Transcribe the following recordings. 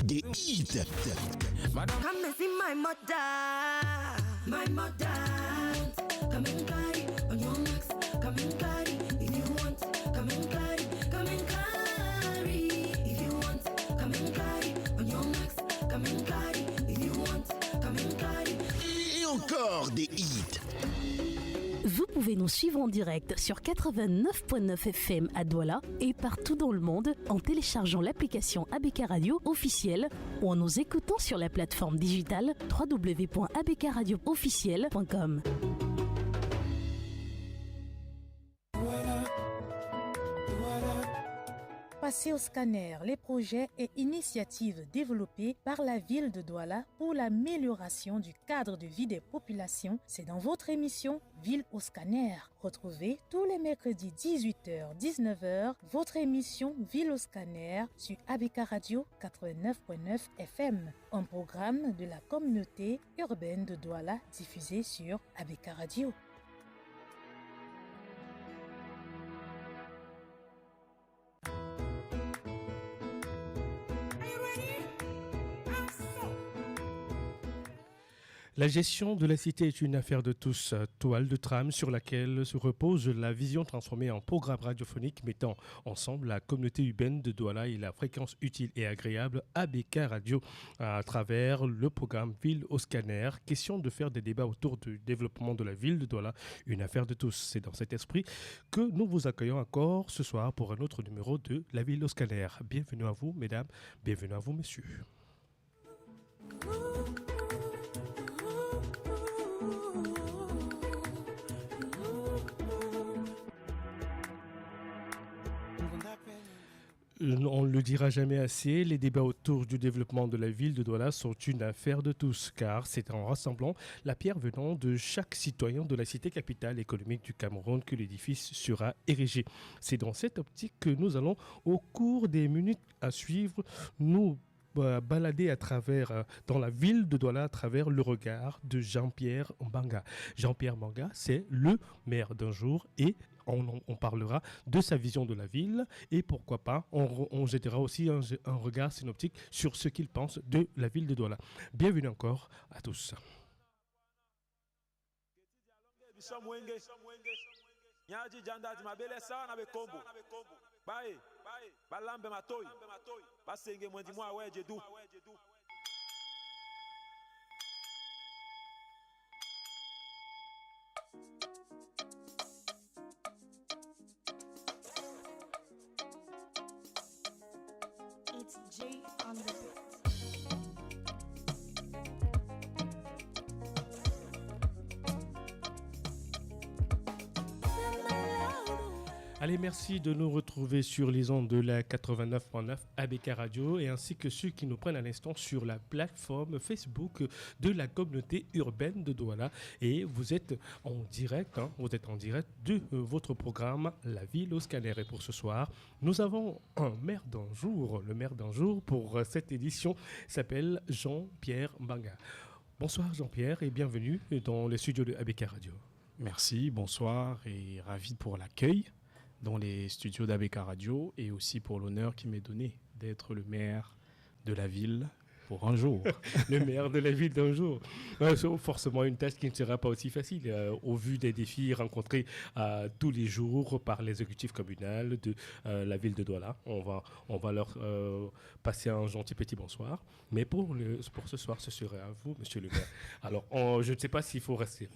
Des hits. Madam, come and see my mother. My mother. Come and carry on your max. Come and carry if you want. Come and carry. Come and carry if you want. Come and carry on your max. Come and carry if you want. Come and carry. Et encore des hits. Vous pouvez nous suivre en direct sur 89.9 FM à Douala et partout dans le monde en téléchargeant l'application ABK Radio officielle ou en nous écoutant sur la plateforme digitale www.abkradioofficiel.com. Passer au scanner les projets et initiatives développés par la ville de Douala pour l'amélioration du cadre de vie des populations, c'est dans votre émission Ville au scanner. Retrouvez tous les mercredis 18h-19h votre émission Ville au scanner sur ABK Radio 89.9 FM, un programme de la communauté urbaine de Douala diffusé sur ABK Radio. La gestion de la cité est une affaire de tous, toile de trame sur laquelle se repose la vision transformée en programme radiophonique mettant ensemble la communauté urbaine de Douala et la fréquence utile et agréable ABK Radio à travers le programme Ville au scanner. Question de faire des débats autour du développement de la ville de Douala, une affaire de tous. C'est dans cet esprit que nous vous accueillons encore ce soir pour un autre numéro de la Ville au scanner. Bienvenue à vous, mesdames, bienvenue à vous, messieurs. On ne le dira jamais assez, les débats autour du développement de la ville de Douala sont une affaire de tous, car c'est en rassemblant la pierre venant de chaque citoyen de la cité capitale économique du Cameroun que l'édifice sera érigé. C'est dans cette optique que nous allons, au cours des minutes à suivre, nous balader à travers, dans la ville de Douala à travers le regard de Jean-Pierre Mbanga. Jean-Pierre Mbanga, c'est le maire d'un jour et on parlera de sa vision de la ville et pourquoi pas, on jettera aussi un regard synoptique sur ce qu'il pense de la ville de Douala. Bienvenue encore à tous. It's J on the beat. Allez, merci de nous retrouver sur les ondes de la 89.9 ABK Radio et ainsi que ceux qui nous prennent à l'instant sur la plateforme Facebook de la communauté urbaine de Douala. Et vous êtes en direct, de votre programme La Ville au scanner. Et pour ce soir, nous avons un maire d'un jour. Le maire d'un jour pour cette édition s'appelle Jean-Pierre Mbanga. Bonsoir Jean-Pierre et bienvenue dans les studios de ABK Radio. Merci, bonsoir et ravi pour l'accueil dans les studios d'ABK Radio et aussi pour l'honneur qui m'est donné d'être le maire de la ville pour un jour. Le maire de la ville d'un jour. Forcément une tâche qui ne sera pas aussi facile au vu des défis rencontrés tous les jours par l'exécutif communal de la ville de Douala. On va leur passer un gentil petit bonsoir. Mais pour ce soir, ce serait à vous, monsieur le maire. Alors, je ne sais pas s'il faut rester.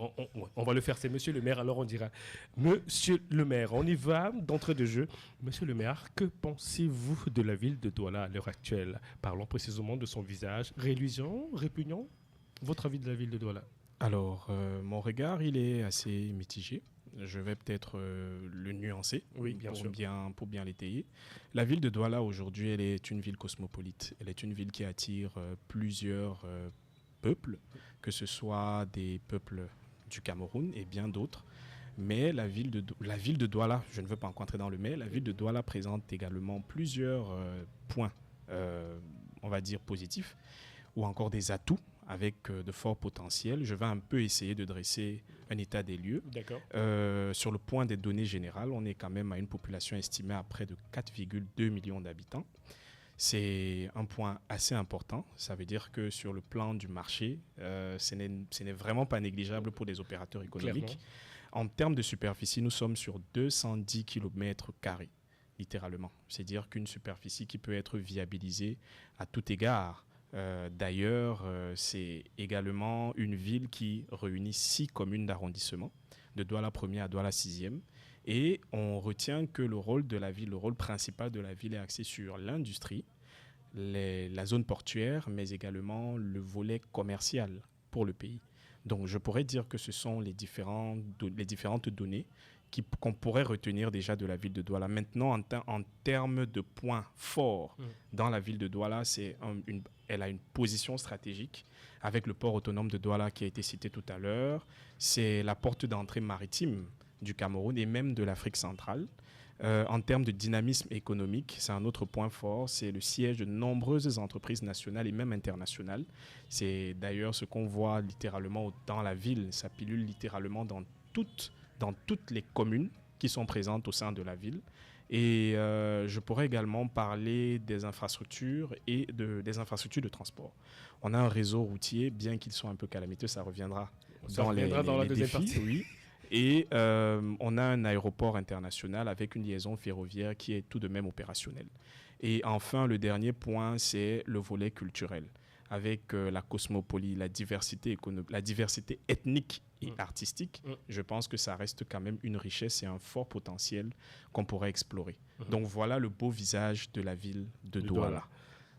On va le faire, c'est monsieur le maire. Alors, on dira monsieur le maire. On y va d'entrée de jeu. Monsieur le maire, que pensez-vous de la ville de Douala à l'heure actuelle? Parlons précisément de son visage. Réluisant, répugnant? Votre avis de la ville de Douala? Alors, mon regard, il est assez mitigé. Je vais peut-être le nuancer pour bien l'étayer. La ville de Douala, aujourd'hui, elle est une ville cosmopolite. Elle est une ville qui attire plusieurs peuples, que ce soit des peuples du Cameroun et bien d'autres. Mais la ville de Douala, je ne veux pas entrer dans le mais, la ville de Douala présente également plusieurs points, on va dire positifs, ou encore des atouts avec de forts potentiels. Je vais un peu essayer de dresser un état des lieux. D'accord. Sur le point des données générales, on est quand même à une population estimée à près de 4,2 millions d'habitants. C'est un point assez important. Ça veut dire que sur le plan du marché, ce n'est vraiment pas négligeable pour des opérateurs économiques. Clairement. En termes de superficie, nous sommes sur 210 km², littéralement. C'est-à-dire qu'une superficie qui peut être viabilisée à tout égard. D'ailleurs, c'est également une ville qui réunit 6 communes d'arrondissement, de Douala 1er à Douala 6e. Et on retient que le rôle de la ville, le rôle principal de la ville est axé sur l'industrie, la zone portuaire, mais également le volet commercial pour le pays. Donc je pourrais dire que ce sont les différentes données qu'on pourrait retenir déjà de la ville de Douala. Maintenant, en termes de points forts dans la ville de Douala, elle a une position stratégique avec le port autonome de Douala qui a été cité tout à l'heure. C'est la porte d'entrée maritime du Cameroun et même de l'Afrique centrale. En termes de dynamisme économique, c'est un autre point fort. C'est le siège de nombreuses entreprises nationales et même internationales. C'est d'ailleurs ce qu'on voit littéralement dans la ville. Ça pilule littéralement dans toutes les communes qui sont présentes au sein de la ville. Et je pourrais également parler des infrastructures et des infrastructures de transport. On a un réseau routier, bien qu'il soit un peu calamiteux, ça reviendra dans les deuxième défis. partie. Oui. Et on a un aéroport international avec une liaison ferroviaire qui est tout de même opérationnelle. Et enfin, le dernier point, c'est le volet culturel. Avec la cosmopolie, la diversité ethnique et artistique, je pense que ça reste quand même une richesse et un fort potentiel qu'on pourrait explorer. Donc voilà le beau visage de la ville de Douala.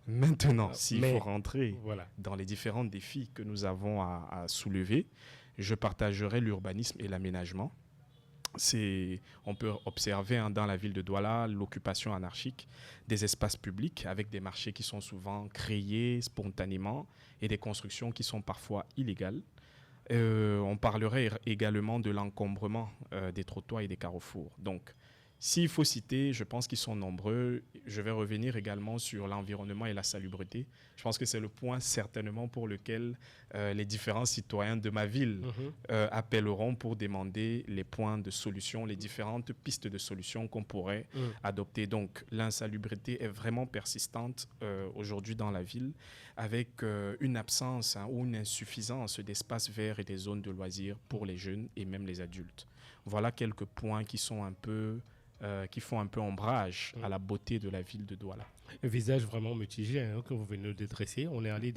Maintenant, s'il faut rentrer dans les différents défis que nous avons à soulever, je partagerai l'urbanisme et l'aménagement. On peut observer dans la ville de Douala l'occupation anarchique des espaces publics avec des marchés qui sont souvent créés spontanément et des constructions qui sont parfois illégales. On parlerait également de l'encombrement des trottoirs et des carrefours. Donc, s'il faut citer, je pense qu'ils sont nombreux. Je vais revenir également sur l'environnement et la salubrité. Je pense que c'est le point certainement pour lequel les différents citoyens de ma ville appelleront pour demander les points de solution, les différentes pistes de solution qu'on pourrait adopter. Donc l'insalubrité est vraiment persistante aujourd'hui dans la ville avec une absence ou une insuffisance d'espaces verts et des zones de loisirs pour les jeunes et même les adultes. Voilà quelques points qui sont qui font un peu ombrage à la beauté de la ville de Douala. Un visage vraiment mitigé que vous venez de dresser. On est allé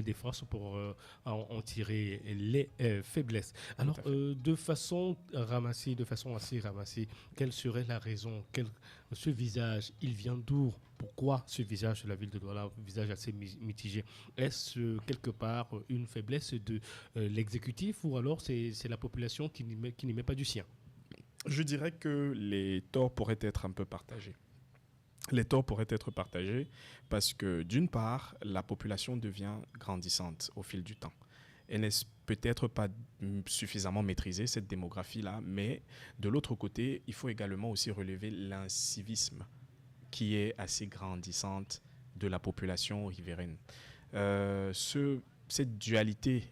des forces pour en tirer les faiblesses. Alors, de façon assez ramassée, quelle serait la raison? Ce visage, il vient d'où? Pourquoi ce visage de la ville de Douala, un visage assez mitigé? Est-ce quelque part une faiblesse de l'exécutif ou alors c'est la population qui n'y met pas du sien? Je dirais que les torts pourraient être un peu partagés. Les torts pourraient être partagés parce que, d'une part, la population devient grandissante au fil du temps. Elle n'est peut-être pas suffisamment maîtrisée, cette démographie-là, mais de l'autre côté, il faut également aussi relever l'incivisme qui est assez grandissante de la population riveraine. Cette dualité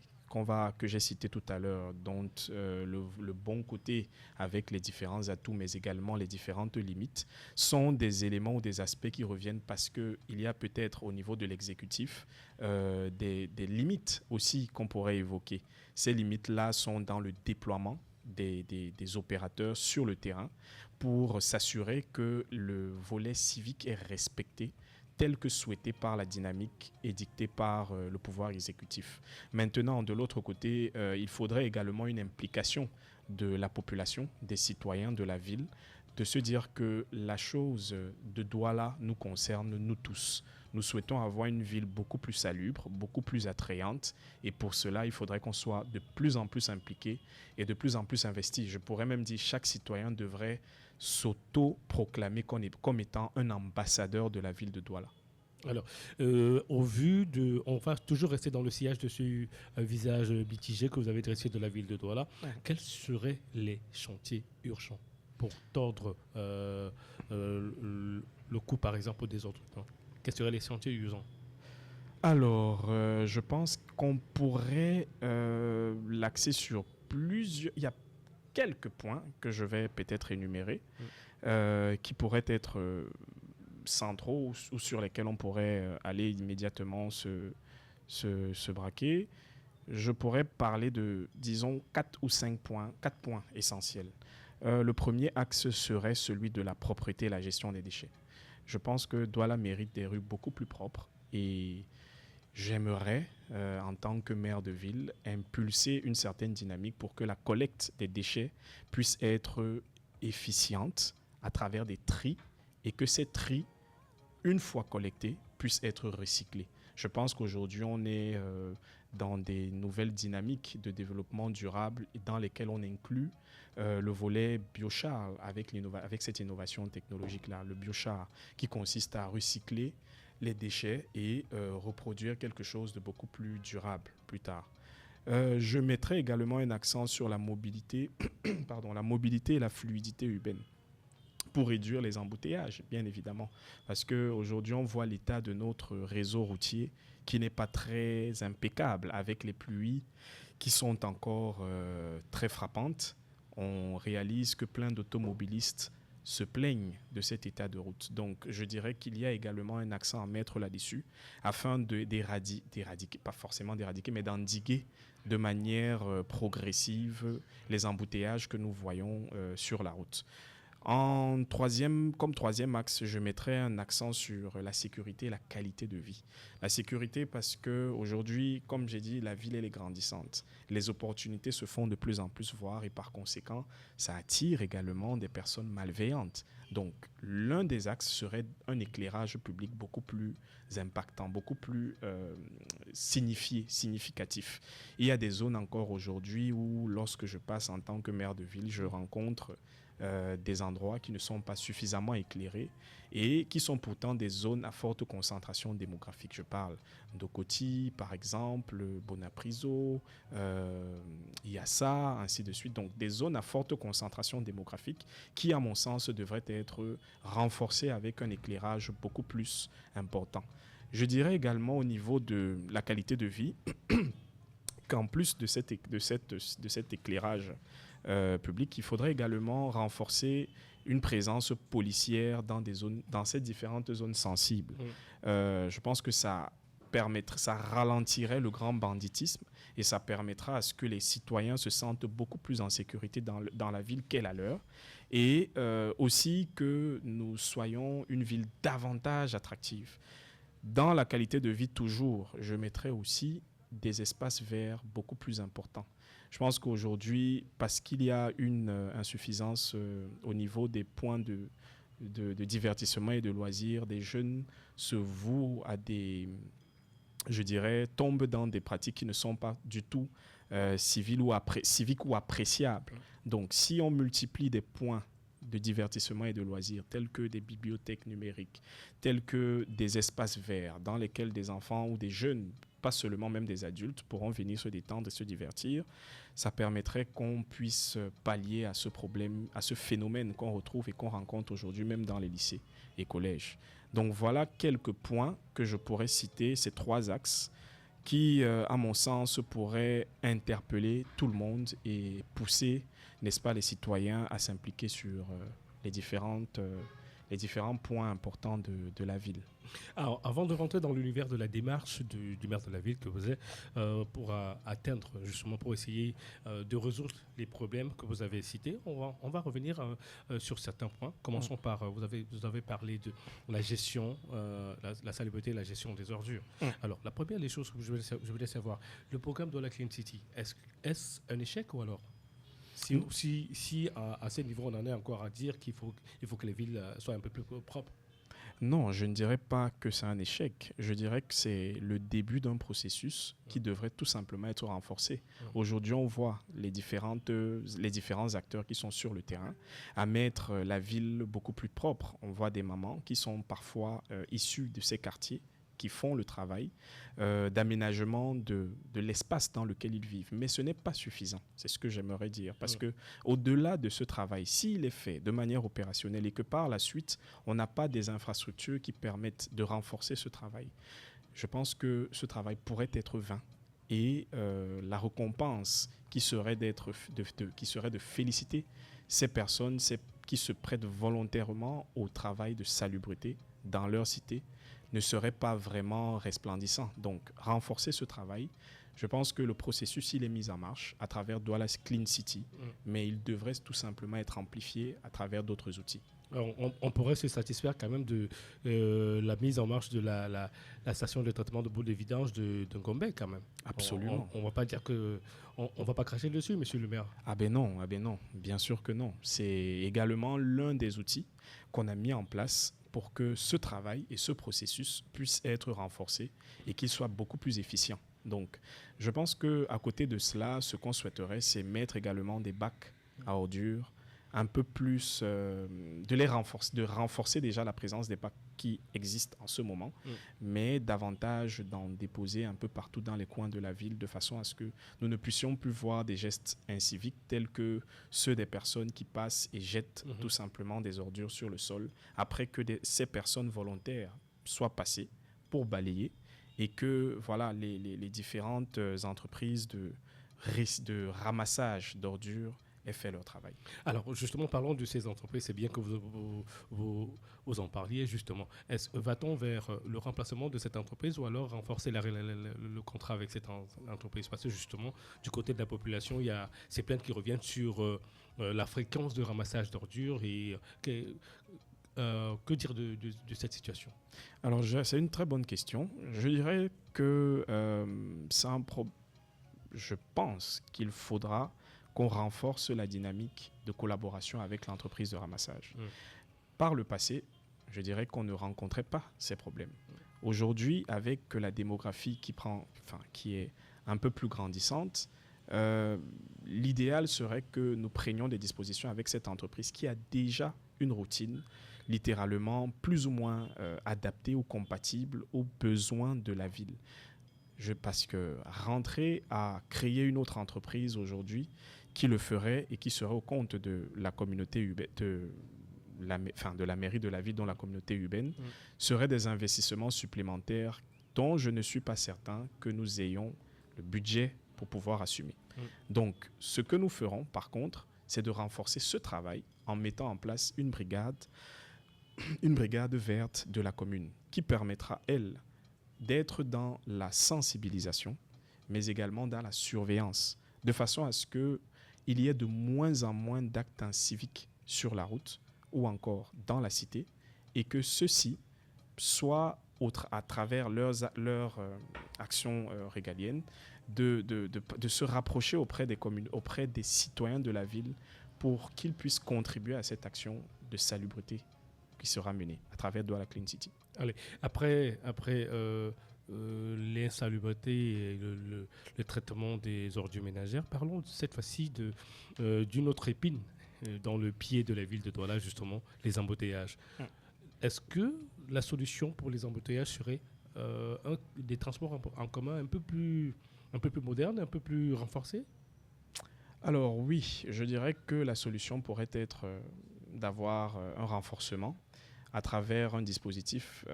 que j'ai cité tout à l'heure, dont le bon côté avec les différents atouts, mais également les différentes limites, sont des éléments ou des aspects qui reviennent parce qu'il y a peut-être au niveau de l'exécutif des limites aussi qu'on pourrait évoquer. Ces limites-là sont dans le déploiement des opérateurs sur le terrain pour s'assurer que le volet civique est respecté tel que souhaité par la dynamique et dicté par le pouvoir exécutif. Maintenant, de l'autre côté, il faudrait également une implication de la population, des citoyens de la ville, de se dire que la chose de Douala nous concerne, nous tous. Nous souhaitons avoir une ville beaucoup plus salubre, beaucoup plus attrayante, et pour cela, il faudrait qu'on soit de plus en plus impliqué et de plus en plus investi. Je pourrais même dire que chaque citoyen devrait s'auto-proclamer comme étant un ambassadeur de la ville de Douala. Alors, on va toujours rester dans le sillage de ce visage mitigé que vous avez dressé de la ville de Douala. Quels seraient les chantiers urgents pour tordre le coup, par exemple, des autres plans? Quels seraient les chantiers urgents? Alors, je pense qu'on pourrait l'axer sur plusieurs... Il y a quelques points que je vais peut-être énumérer qui pourraient être centraux ou sur lesquels on pourrait aller immédiatement se braquer. Je pourrais parler de, disons, 4 points essentiels. Le premier axe serait celui de la propreté et la gestion des déchets. Je pense que Douala mérite des rues beaucoup plus propres et j'aimerais, en tant que maire de ville, impulser une certaine dynamique pour que la collecte des déchets puisse être efficiente à travers des tris et que ces tris, une fois collectés, puissent être recyclés. Je pense qu'aujourd'hui, on est dans des nouvelles dynamiques de développement durable dans lesquelles on inclut le volet biochar avec cette innovation technologique-là, le biochar qui consiste à recycler les déchets et reproduire quelque chose de beaucoup plus durable plus tard. Je mettrai également un accent sur la mobilité, la mobilité et la fluidité urbaine pour réduire les embouteillages, bien évidemment. Parce qu'aujourd'hui, on voit l'état de notre réseau routier qui n'est pas très impeccable avec les pluies qui sont encore très frappantes. On réalise que plein d'automobilistes se plaignent de cet état de route. Donc, je dirais qu'il y a également un accent à mettre là-dessus afin d'éradiquer, pas forcément d'éradiquer, mais d'endiguer de manière progressive les embouteillages que nous voyons sur la route. Comme troisième axe, je mettrais un accent sur la sécurité et la qualité de vie. La sécurité parce qu'aujourd'hui, comme j'ai dit, la ville elle est grandissante. Les opportunités se font de plus en plus voir et par conséquent, ça attire également des personnes malveillantes. Donc, l'un des axes serait un éclairage public beaucoup plus impactant, beaucoup plus significatif. Il y a des zones encore aujourd'hui où, lorsque je passe en tant que maire de ville, je rencontre des endroits qui ne sont pas suffisamment éclairés et qui sont pourtant des zones à forte concentration démographique. Je parle d'Okoti, par exemple, Bonapriso, Yassa, ainsi de suite. Donc des zones à forte concentration démographique qui, à mon sens, devraient être renforcées avec un éclairage beaucoup plus important. Je dirais également au niveau de la qualité de vie qu'en plus de cet éclairage public, il faudrait également renforcer une présence policière dans ces différentes zones sensibles. Je pense que ça ralentirait le grand banditisme et ça permettra à ce que les citoyens se sentent beaucoup plus en sécurité dans la ville qu'est la leur et aussi que nous soyons une ville davantage attractive. Dans la qualité de vie toujours, je mettrais aussi des espaces verts beaucoup plus importants. Je pense qu'aujourd'hui, parce qu'il y a une insuffisance au niveau des points de divertissement et de loisirs, des jeunes se vouent à tombent dans des pratiques qui ne sont pas du tout civiques ou appréciables. Donc, si on multiplie des points de divertissement et de loisirs, tels que des bibliothèques numériques, tels que des espaces verts dans lesquels des enfants ou des jeunes, pas seulement même des adultes, pourront venir se détendre et se divertir, ça permettrait qu'on puisse pallier à ce problème, à ce phénomène qu'on retrouve et qu'on rencontre aujourd'hui même dans les lycées et collèges. Donc voilà quelques points que je pourrais citer, ces 3 axes qui, à mon sens, pourraient interpeller tout le monde et pousser, n'est-ce pas, les citoyens à s'impliquer sur les différents points importants de la ville. Alors, avant de rentrer dans l'univers de la démarche du maire de la ville que vous êtes, pour atteindre, justement, pour essayer de résoudre les problèmes que vous avez cités, on va revenir sur certains points. Commençons par, vous avez parlé de la gestion, la salubrité et la gestion des ordures. Alors, la première des choses que je voulais savoir, le programme de la Clean City, est-ce un échec ou alors si à ce niveau, on en est encore à dire qu'il faut que les villes soient un peu plus propres? Non, je ne dirais pas que c'est un échec. Je dirais que c'est le début d'un processus qui devrait tout simplement être renforcé. Aujourd'hui, on voit les différents acteurs qui sont sur le terrain à mettre la ville beaucoup plus propre. On voit des mamans qui sont parfois issues de ces quartiers qui font le travail d'aménagement de l'espace dans lequel ils vivent. Mais ce n'est pas suffisant, c'est ce que j'aimerais dire. Parce que au-delà de ce travail, s'il est fait de manière opérationnelle et que par la suite, on n'a pas des infrastructures qui permettent de renforcer ce travail, je pense que ce travail pourrait être vain. Et la récompense qui serait de féliciter ces personnes qui se prêtent volontairement au travail de salubrité dans leur cité ne serait pas vraiment resplendissant. Donc, renforcer ce travail, je pense que le processus, il est mis en marche à travers Douala Clean City, mais il devrait tout simplement être amplifié à travers d'autres outils. Alors, on pourrait se satisfaire quand même de la mise en marche de la station de traitement de boues de vidange de Ngombe quand même. Absolument. On ne va pas dire que... On va pas cracher dessus, monsieur le maire. Ah ben non, bien sûr que non. C'est également l'un des outils qu'on a mis en place pour que ce travail et ce processus puissent être renforcés et qu'il soit beaucoup plus efficient. Donc, je pense qu'à côté de cela, ce qu'on souhaiterait, c'est mettre également des bacs à ordures, un peu plus de renforcer déjà la présence des bacs qui existent en ce moment, mais davantage d'en déposer un peu partout dans les coins de la ville, de façon à ce que nous ne puissions plus voir des gestes inciviques tels que ceux des personnes qui passent et jettent tout simplement des ordures sur le sol, après que ces personnes volontaires soient passées pour balayer, et que voilà, les différentes entreprises de ramassage d'ordures aient fait leur travail. Alors justement, parlons de ces entreprises, c'est bien que vous en parliez justement. Va-t-on vers le remplacement de cette entreprise ou alors renforcer le contrat avec cette entreprise? Parce que justement, du côté de la population, il y a ces plaintes qui reviennent sur la fréquence de ramassage d'ordures et... que dire de cette situation? Alors, c'est une très bonne question. Je dirais que je pense qu'il faudra qu'on renforce la dynamique de collaboration avec l'entreprise de ramassage. Par le passé, je dirais qu'on ne rencontrait pas ces problèmes. Aujourd'hui, avec la démographie qui est un peu plus grandissante, l'idéal serait que nous prenions des dispositions avec cette entreprise qui a déjà une routine littéralement plus ou moins adaptée ou compatible aux besoins de la ville. Parce que rentrer à créer une autre entreprise aujourd'hui qui le ferait et qui serait au compte de la communauté de la mairie de la ville dans la communauté urbaine serait des investissements supplémentaires dont je ne suis pas certain que nous ayons le budget pour pouvoir assumer. Donc, ce que nous ferons, par contre, c'est de renforcer ce travail en mettant en place une brigade verte de la commune qui permettra, elle, d'être dans la sensibilisation, mais également dans la surveillance, de façon à ce qu'il y ait de moins en moins d'actes inciviques sur la route ou encore dans la cité, et que ceux-ci soient, à travers leurs actions régaliennes, de se rapprocher auprès des communes, auprès des citoyens de la ville, pour qu'ils puissent contribuer à cette action de salubrité qui sera menée à travers Douala Clean City. Allez, après l'insalubrité et le traitement des ordures ménagères, parlons cette fois-ci d'une autre épine dans le pied de la ville de Douala, justement, les embouteillages. Est-ce que la solution pour les embouteillages serait des transports en commun un peu plus modernes, un peu plus renforcés? Alors oui, je dirais que la solution pourrait être d'avoir un renforcement à travers un dispositif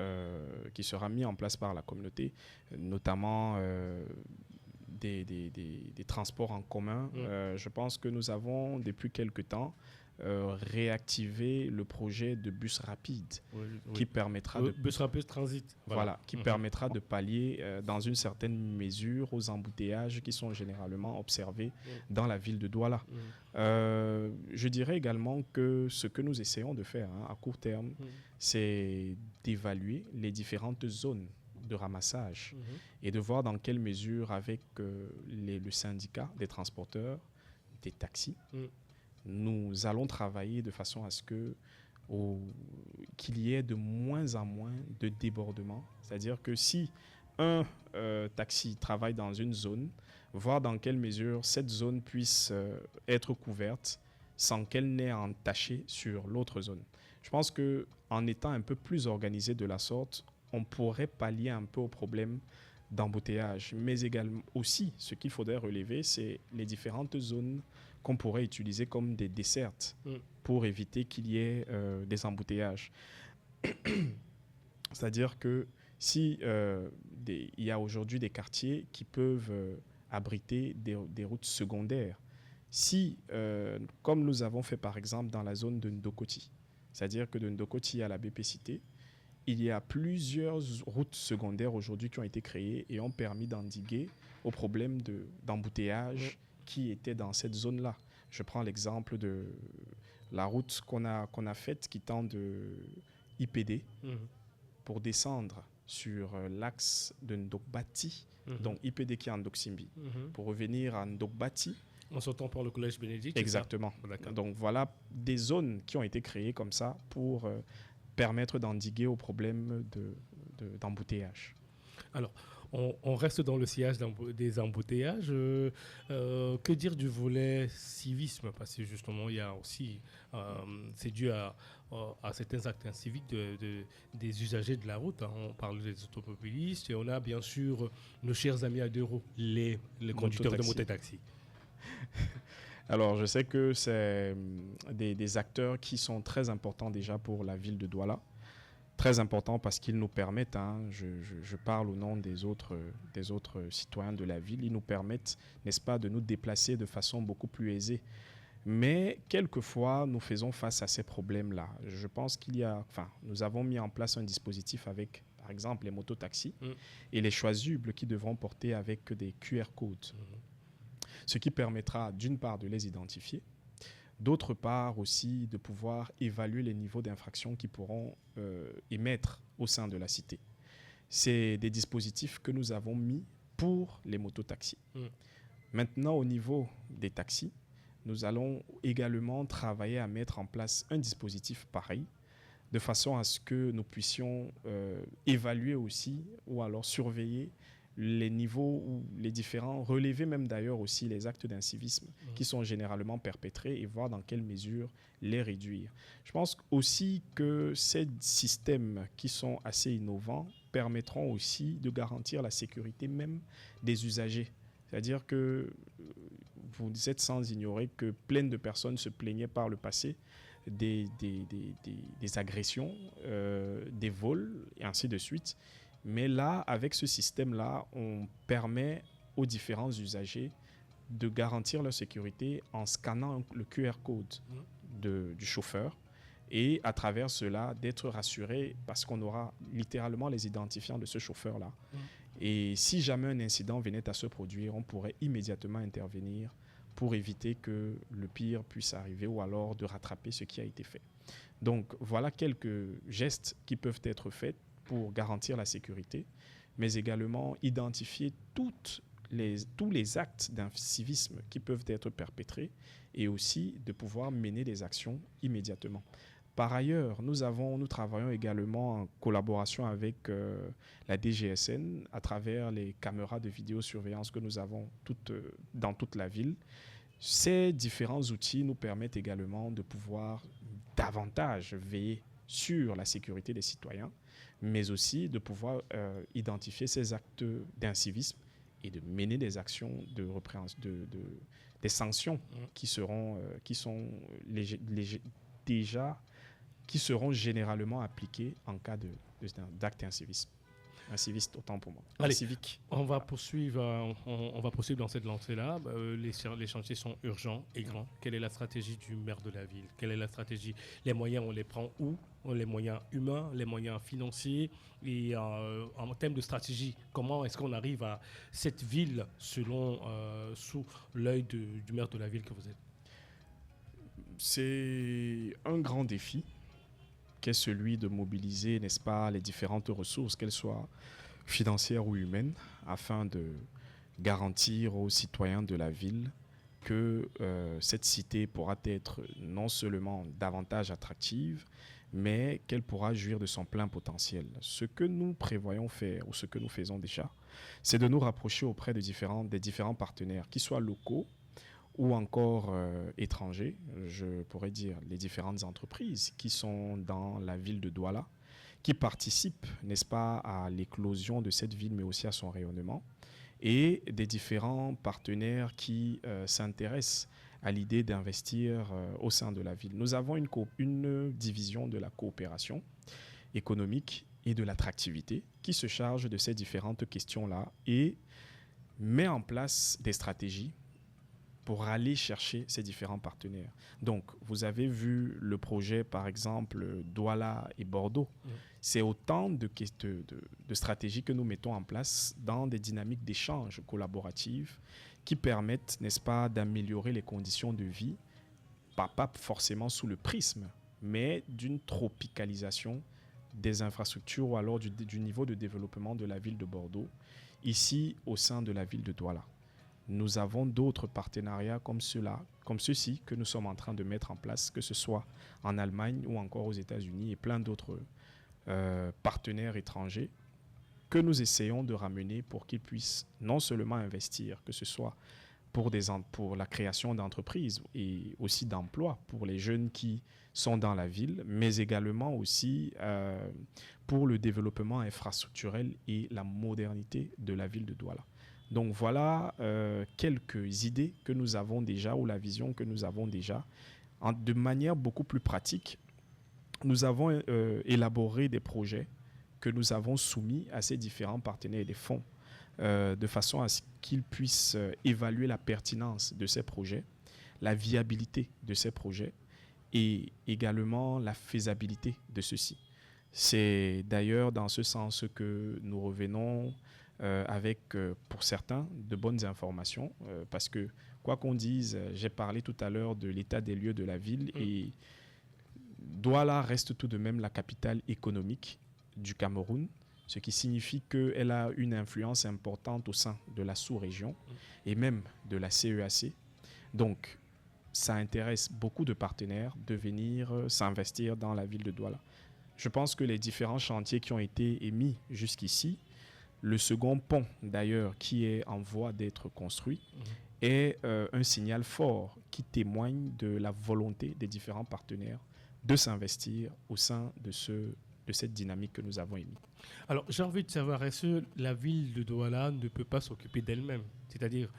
qui sera mis en place par la communauté, notamment des transports en commun. Je pense que nous avons, depuis quelque temps, réactivé le projet de bus rapide qui permettra bus rapide transit. Qui permettra de pallier dans une certaine mesure aux embouteillages qui sont généralement observés dans la ville de Douala. Je dirais également que ce que nous essayons de faire à court terme, c'est d'évaluer les différentes zones de ramassage et de voir dans quelle mesure avec le syndicat des transporteurs, des taxis, nous allons travailler de façon à ce qu'il y ait de moins en moins de débordements. C'est-à-dire que si un taxi travaille dans une zone, voir dans quelle mesure cette zone puisse être couverte sans qu'elle n'ait à entacher sur l'autre zone. Je pense qu'en étant un peu plus organisé de la sorte, on pourrait pallier un peu au problème d'embouteillage. Mais également aussi, ce qu'il faudrait relever, c'est les différentes zones qu'on pourrait utiliser comme des dessertes pour éviter qu'il y ait des embouteillages. C'est-à-dire que si il y a aujourd'hui des quartiers qui peuvent abriter des routes secondaires, si, comme nous avons fait par exemple dans la zone de Ndokoti, c'est-à-dire que de Ndokoti à la BP Cité, il y a plusieurs routes secondaires aujourd'hui qui ont été créées et ont permis d'endiguer au problème d'embouteillage qui était dans cette zone-là. Je prends l'exemple de la route qu'on a faite qui tend de IPD pour descendre sur l'axe de Ndokbati, donc IPD qui est en Ndoksimbi, pour revenir à Ndokbati. En sortant par le collège Bénédicte. Exactement. Donc voilà des zones qui ont été créées comme ça pour permettre d'endiguer au problème d'embouteillage. Alors, on reste dans le sillage des embouteillages. Que dire du volet civisme? Parce que justement, il y a aussi, c'est dû à certains actes civiques des usagers de la route. On parle des automobilistes et on a bien sûr nos chers amis à deux roues, les conducteurs de mototaxi. Alors, je sais que c'est des acteurs qui sont très importants déjà pour la ville de Douala. Très importants parce qu'ils nous permettent, je parle au nom des autres citoyens de la ville, ils nous permettent, n'est-ce pas, de nous déplacer de façon beaucoup plus aisée. Mais quelquefois, nous faisons face à ces problèmes-là. Je pense nous avons mis en place un dispositif avec, par exemple, les mototaxis et les chasubles qui devront porter avec des QR codes. Ce qui permettra d'une part de les identifier, d'autre part aussi de pouvoir évaluer les niveaux d'infraction qu'ils pourront émettre au sein de la cité. C'est des dispositifs que nous avons mis pour les mototaxis. Maintenant, au niveau des taxis, nous allons également travailler à mettre en place un dispositif pareil, de façon à ce que nous puissions évaluer aussi ou alors surveiller les niveaux ou les différents, relever même d'ailleurs aussi les actes d'incivisme qui sont généralement perpétrés et voir dans quelle mesure les réduire. Je pense aussi que ces systèmes qui sont assez innovants permettront aussi de garantir la sécurité même des usagers. C'est-à-dire que vous êtes sans ignorer que plein de personnes se plaignaient par le passé des agressions, des vols et ainsi de suite. Mais là, avec ce système-là, on permet aux différents usagers de garantir leur sécurité en scannant le QR code du chauffeur et à travers cela d'être rassuré parce qu'on aura littéralement les identifiants de ce chauffeur-là. Et si jamais un incident venait à se produire, on pourrait immédiatement intervenir pour éviter que le pire puisse arriver ou alors de rattraper ce qui a été fait. Donc voilà quelques gestes qui peuvent être faits pour garantir la sécurité, mais également identifier tous les actes d'incivisme qui peuvent être perpétrés et aussi de pouvoir mener des actions immédiatement. Par ailleurs, nous travaillons également en collaboration avec la DGSN à travers les caméras de vidéosurveillance que nous avons dans toute la ville. Ces différents outils nous permettent également de pouvoir davantage veiller sur la sécurité des citoyens, mais aussi de pouvoir identifier ces actes d'incivisme et de mener des actions des sanctions qui seront généralement appliquées en cas d'acte incivisme. Inciviste, autant pour moi. Allez, civique. On va poursuivre dans cette lancée-là. Les chantiers sont urgents et grands. Quelle est la stratégie du maire de la ville? Quelle est la stratégie? Les moyens, on les prend où? Les moyens humains, les moyens financiers et en termes de stratégie, comment est-ce qu'on arrive à cette ville sous l'œil du maire de la ville que vous êtes? C'est un grand défi qu'est celui de mobiliser, n'est-ce pas, les différentes ressources, qu'elles soient financières ou humaines, afin de garantir aux citoyens de la ville que cette cité pourra être non seulement davantage attractive, mais qu'elle pourra jouir de son plein potentiel. Ce que nous prévoyons faire, ou ce que nous faisons déjà, c'est de nous rapprocher auprès des différents partenaires, qu'ils soient locaux, ou encore étrangers, je pourrais dire les différentes entreprises qui sont dans la ville de Douala, qui participent, n'est-ce pas, à l'éclosion de cette ville, mais aussi à son rayonnement, et des différents partenaires qui s'intéressent à l'idée d'investir au sein de la ville. Nous avons une division de la coopération économique et de l'attractivité qui se charge de ces différentes questions-là et met en place des stratégies pour aller chercher ces différents partenaires. Donc, vous avez vu le projet, par exemple, Douala et Bordeaux. C'est autant de stratégies que nous mettons en place dans des dynamiques d'échange collaboratifs qui permettent, n'est-ce pas, d'améliorer les conditions de vie, pas forcément sous le prisme, mais d'une tropicalisation des infrastructures ou alors du niveau de développement de la ville de Bordeaux, ici au sein de la ville de Douala. Nous avons d'autres partenariats comme ceux-ci que nous sommes en train de mettre en place, que ce soit en Allemagne ou encore aux États-Unis et plein d'autres partenaires étrangers que nous essayons de ramener pour qu'ils puissent non seulement investir, que ce soit pour la création d'entreprises et aussi d'emplois pour les jeunes qui sont dans la ville, mais également aussi pour le développement infrastructurel et la modernité de la ville de Douala. Donc voilà quelques idées que nous avons déjà ou la vision que nous avons déjà. De manière beaucoup plus pratique, nous avons élaboré des projets que nous avons soumis à ces différents partenaires et des fonds de façon à ce qu'ils puissent évaluer la pertinence de ces projets, la viabilité de ces projets et également la faisabilité de ceux-ci. C'est d'ailleurs dans ce sens que nous revenons avec, pour certains, de bonnes informations parce que, quoi qu'on dise, j'ai parlé tout à l'heure de l'état des lieux de la ville et Douala reste tout de même la capitale économique du Cameroun, ce qui signifie qu'elle a une influence importante au sein de la sous-région et même de la CEAC. Donc, ça intéresse beaucoup de partenaires de venir s'investir dans la ville de Douala. Je pense que les différents chantiers qui ont été émis jusqu'ici, le second pont d'ailleurs qui est en voie d'être construit, est un signal fort qui témoigne de la volonté des différents partenaires de s'investir au sein de cette dynamique que nous avons émise. Alors, j'ai envie de savoir, est-ce que la ville de Douala ne peut pas s'occuper d'elle-même? C'est-à-dire,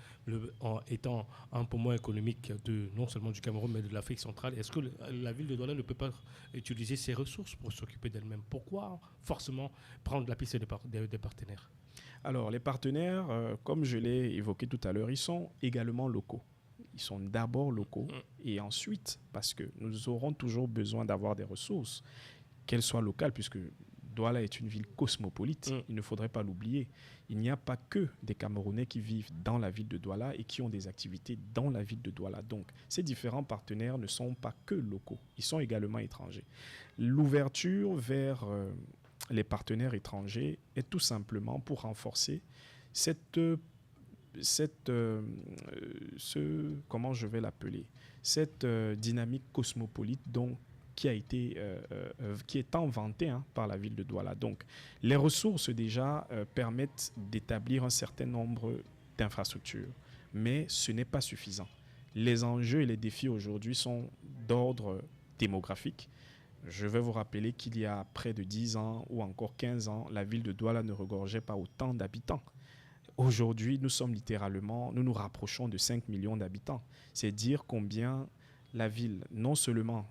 en étant un poumon économique non seulement du Cameroun, mais de l'Afrique centrale, est-ce que la ville de Douala ne peut pas utiliser ses ressources pour s'occuper d'elle-même? Pourquoi forcément prendre la piste des partenaires? Alors, les partenaires, comme je l'ai évoqué tout à l'heure, ils sont également locaux. Ils sont d'abord locaux et ensuite, parce que nous aurons toujours besoin d'avoir des ressources, qu'elles soient locales, puisque Douala est une ville cosmopolite, il ne faudrait pas l'oublier. Il n'y a pas que des Camerounais qui vivent dans la ville de Douala et qui ont des activités dans la ville de Douala. Donc, ces différents partenaires ne sont pas que locaux, ils sont également étrangers. L'ouverture vers les partenaires étrangers est tout simplement pour renforcer comment je vais l'appeler, cette dynamique cosmopolite qui est inventée par la ville de Douala. Donc, les ressources déjà permettent d'établir un certain nombre d'infrastructures, mais ce n'est pas suffisant. Les enjeux et les défis aujourd'hui sont d'ordre démographique. Je vais vous rappeler qu'il y a près de 10 ans ou encore 15 ans, la ville de Douala ne regorgeait pas autant d'habitants. Aujourd'hui, nous nous rapprochons de 5 millions d'habitants. C'est dire combien la ville, non seulement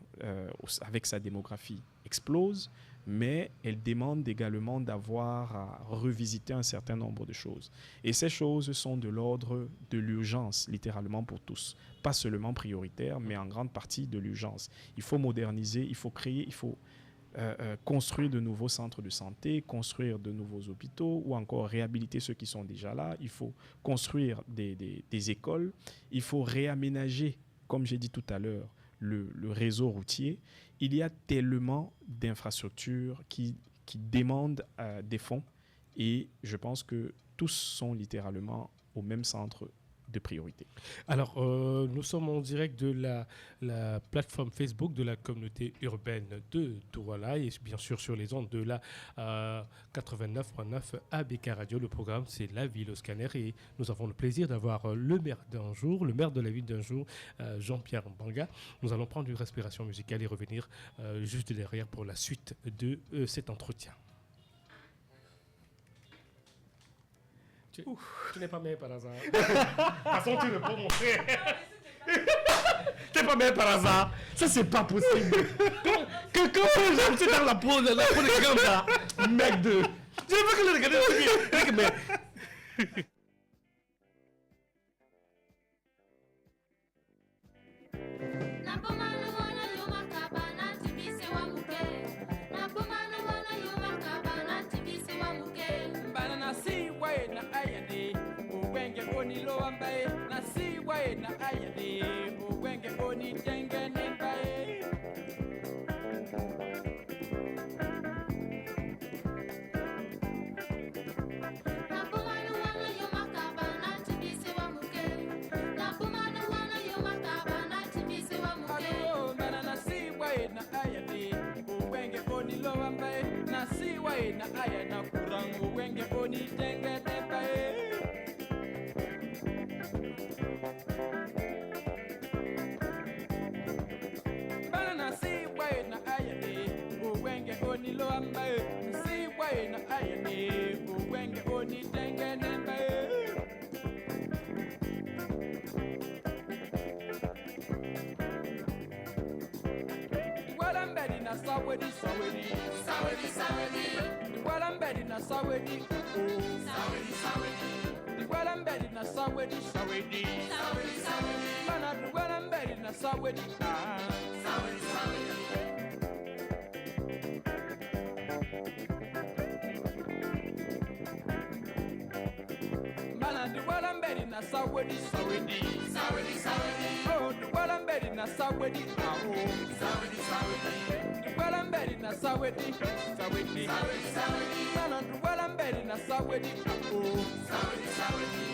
avec sa démographie, explose, mais elle demande également d'avoir à revisiter un certain nombre de choses. Et ces choses sont de l'ordre de l'urgence, littéralement pour tous. Pas seulement prioritaire, mais en grande partie de l'urgence. Il faut moderniser, il faut créer, il faut construire de nouveaux centres de santé, construire de nouveaux hôpitaux ou encore réhabiliter ceux qui sont déjà là. Il faut construire des écoles. Il faut réaménager, comme j'ai dit tout à l'heure, le réseau routier. Il y a tellement d'infrastructures qui demandent des fonds et je pense que tous sont littéralement au même centre de priorité. Alors, nous sommes en direct de la plateforme Facebook de la communauté urbaine de Douala et bien sûr sur les ondes de la 89.9 ABK Radio. Le programme, c'est La Ville au Scanner et nous avons le plaisir d'avoir le maire de la ville d'un jour, Jean-Pierre Mbanga. Nous allons prendre une respiration musicale et revenir juste derrière pour la suite de cet entretien. Tu n'es pas maire par hasard. De toute façon, tu ne peux pas montrer. Tu n'es pas maire par hasard. Ça, c'est pas possible. Quand j'entre dans la peau de grande là, mec de. Je ne veux que le regarder. Mais. Napomana wana yoma kabana tibise wa muke. Napomana wana yoma ambaye na si wae na ayade wenge oni tengene bae na si wae na aya na kurangu wenge oni tengene bae bana na si wae na aya ni wenge oni lo ambae si wae na aya ni wenge oni tengene bae na sawedi sawedi sawedi sawedi wala mbedi na sawedi sawedi sawedi wala mbedi na sawedi sawedi sawedi sawedi mana wala mbedi na sawedi sawedi sawedi mana wala mbedi na sawedi sawedi sawedi sawedi oh wala mbedi na sawedi sawedi sawedi wala mbedi na sawedi sawedi sawedi mana wala mbedi na sawedi sawedi sawedi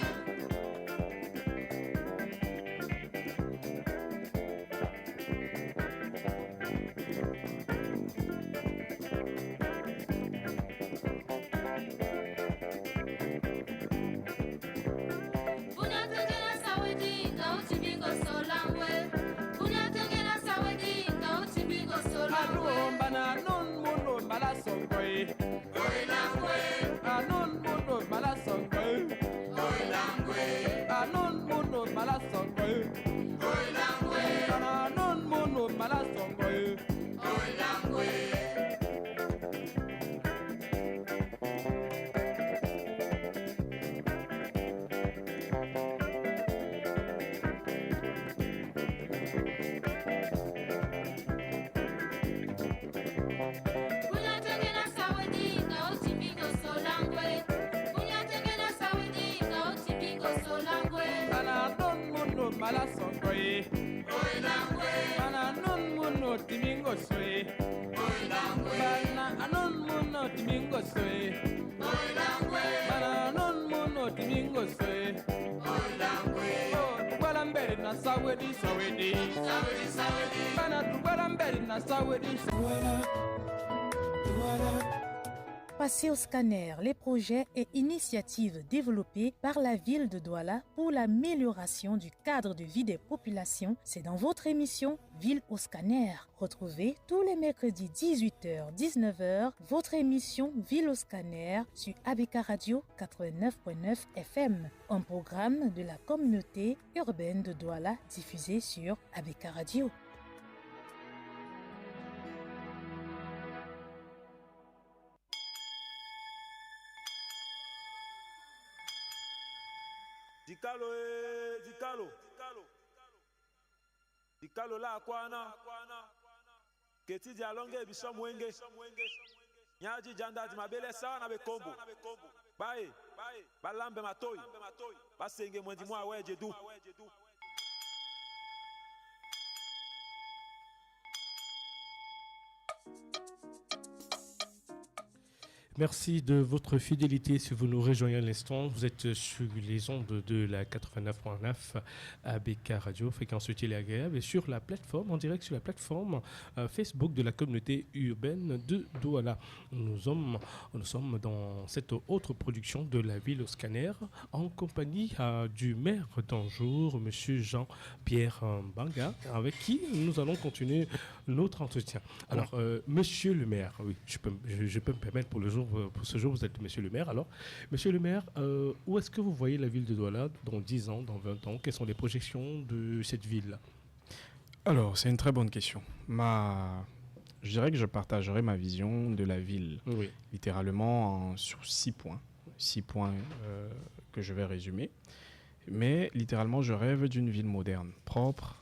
Passez au scanner les projets et initiatives développés par la ville de Douala pour l'amélioration du cadre de vie des populations. C'est dans votre émission Ville au scanner. Retrouvez tous les mercredis 18h-19h votre émission Ville au scanner sur ABK Radio 89.9 FM, un programme de la communauté urbaine de Douala diffusé sur ABK Radio. Dikalo la kwana keti dialonge biso mwenge nyaji janda di mabele sawa na bekombo bae balambe matoi basenge mwendi mwa weje du. Merci de votre fidélité. Si vous nous rejoignez à l'instant, vous êtes sur les ondes de la 89.9 ABK Radio, fréquence utile et agréable, et sur la plateforme, en direct sur la plateforme Facebook de la communauté urbaine de Douala. Nous sommes dans cette autre production de la ville au scanner, en compagnie du maire d'Anjour, M. Jean-Pierre Banga, avec qui nous allons continuer notre entretien. Alors, monsieur le maire, oui, je peux me permettre pour ce jour, vous êtes monsieur le maire. Alors, monsieur le maire, où est-ce que vous voyez la ville de Douala dans 10 ans, dans 20 ans? Quelles sont les projections de cette ville? Alors, c'est une très bonne question. Je dirais que je partagerai ma vision de la ville, littéralement sur 6 points. 6 points que je vais résumer. Mais littéralement, je rêve d'une ville moderne, propre,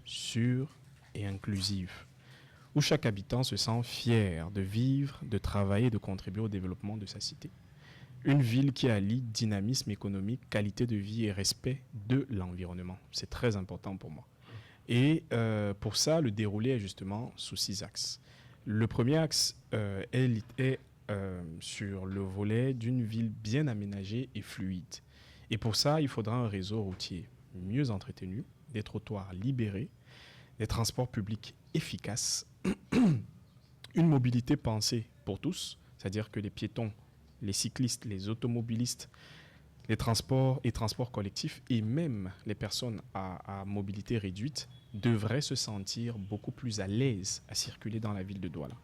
sûre et inclusive, où chaque habitant se sent fier de vivre, de travailler, de contribuer au développement de sa cité. Une ville qui allie dynamisme économique, qualité de vie et respect de l'environnement. C'est très important pour moi. Et pour ça, le déroulé est justement sous 6 axes. Le premier axe est sur le volet d'une ville bien aménagée et fluide. Et pour ça, il faudra un réseau routier mieux entretenu, des trottoirs libérés, des transports publics efficaces, une mobilité pensée pour tous, c'est-à-dire que les piétons, les cyclistes, les automobilistes, les transports collectifs et même les personnes à mobilité réduite devraient se sentir beaucoup plus à l'aise à circuler dans la ville de Douala.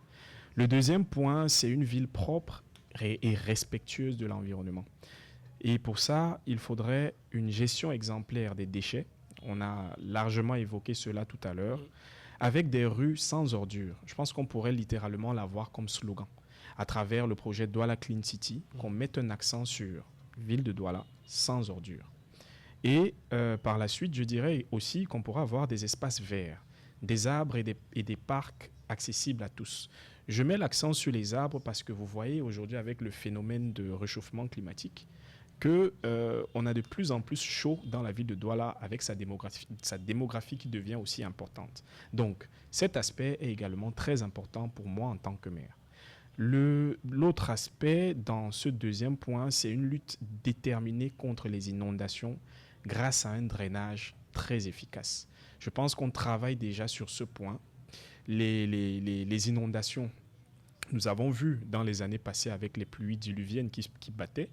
Le deuxième point, c'est une ville propre et respectueuse de l'environnement. Et pour ça, il faudrait une gestion exemplaire des déchets. On a largement évoqué cela tout à l'heure, avec des rues sans ordures. Je pense qu'on pourrait littéralement l'avoir comme slogan. À travers le projet Douala Clean City, qu'on mette un accent sur ville de Douala sans ordures. Et par la suite, je dirais aussi qu'on pourra avoir des espaces verts, des arbres et des parcs accessibles à tous. Je mets l'accent sur les arbres parce que vous voyez aujourd'hui avec le phénomène de réchauffement climatique qu'on a de plus en plus chaud dans la ville de Douala avec sa démographie qui devient aussi importante. Donc cet aspect est également très important pour moi en tant que maire. L'autre aspect dans ce deuxième point, c'est une lutte déterminée contre les inondations grâce à un drainage très efficace. Je pense qu'on travaille déjà sur ce point. Les inondations, nous avons vu dans les années passées avec les pluies diluviennes qui battaient.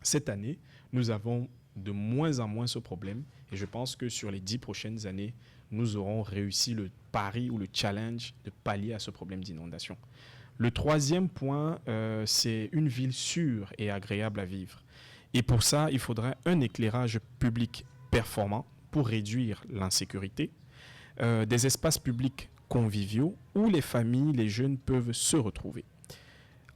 Cette année, nous avons de moins en moins ce problème et je pense que sur les 10 prochaines années, nous aurons réussi le pari ou le challenge de pallier à ce problème d'inondation. Le troisième point, c'est une ville sûre et agréable à vivre. Et pour ça, il faudrait un éclairage public performant pour réduire l'insécurité, des espaces publics conviviaux où les familles, les jeunes peuvent se retrouver.